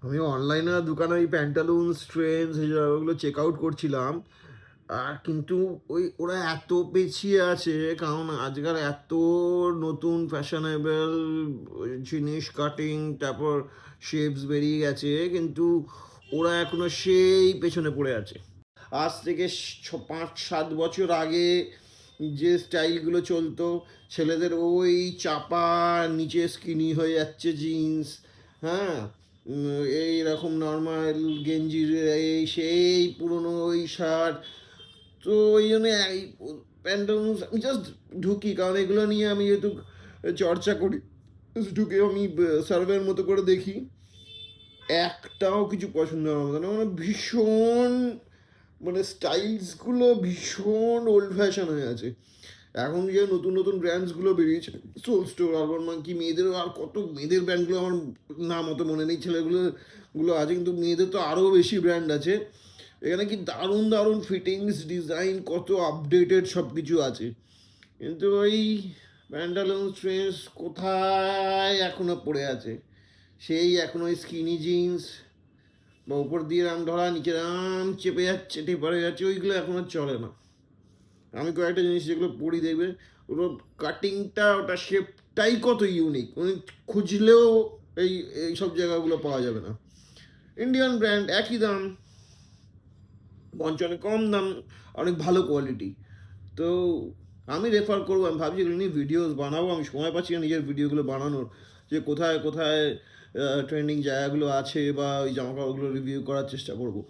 আমি অনলাইনে দোকানে ওই প্যান্টালুনস, ট্রেন্ডস এই জায়গাগুলো চেক আউট করছিলাম। কিন্তু ওরা এত পিছিয়ে আছে, কারণ আজকাল এত নতুন ফ্যাশনেবল জিনিস কাটিং, তারপর শেপস বেরিয়ে গেছে, কিন্তু ওরা এখনো সেই পেছনে পড়ে আছে। আজ থেকে 5-7 বছর আগে যে স্টাইলগুলো চলতো, ছেলেদের ওই চাপা নিচে স্কিনি হয়ে যাচ্ছে জিন্স, হ্যাঁ, এইরকম নর্মাল গেঞ্জির এই সেই পুরনো ওই শার্ট। তো ওই জন্য এই প্যান্টালুনস আমি জাস্ট ঢুকি, কারণ এগুলো নিয়ে আমি যেহেতু চর্চা করি, ঢুকে আমি সার্ভের মতো করে দেখি, একটাও কিছু পছন্দ হবে না। মানে ভীষণ, মানে স্টাইলসগুলো ভীষণ ওল্ড ফ্যাশন হয়ে আছে। এখন যে নতুন নতুন ব্র্যান্ডসগুলো বেরিয়েছে, সোল স্টোর, আরবান মাঙ্কি, মেয়েদেরও আর কত মেয়েদের ব্র্যান্ডগুলো আমার নাম অত মনে নেই, ছেলেগুলো আছে, কিন্তু মেয়েদের তো আরও বেশি ব্র্যান্ড আছে। এখানে কি দারুণ দারুণ ফিটিংস, ডিজাইন, কত আপডেটেড সব কিছু আছে। কিন্তু ওই প্যান্টালুন ট্রেন্ডস কোথায় এখনো পড়ে আছে, সেই এখন ওই স্কিনি জিন্স বা উপর দিয়ে রাম ধরা, নিচে রাম চেপে যাচ্ছে, টেপারে যাচ্ছে, ওইগুলো এখন আর চলে না। আমি কয়েকটা জিনিস যেগুলো পড়ি, দেখবে ওর কাটিংটা, ওটা শেপটাই কত ইউনিক, মানে খুঁজলেও এই এইসব জায়গাগুলো পাওয়া যাবে না। ইন্ডিয়ান ব্র্যান্ড, একই দাম, বঞ্চ অনেক কম দাম, অনেক ভালো কোয়ালিটি। তো আমি রেফার করবো, আমি ভাবছি এগুলো নিয়ে ভিডিওস বানাবো, আমি সময় পাচ্ছি না নিজের ভিডিওগুলো বানানোর, যে কোথায় কোথায় ট্রেন্ডিং জায়গাগুলো আছে, বা ওই জামাকাপড়গুলো রিভিউ করার চেষ্টা করবো।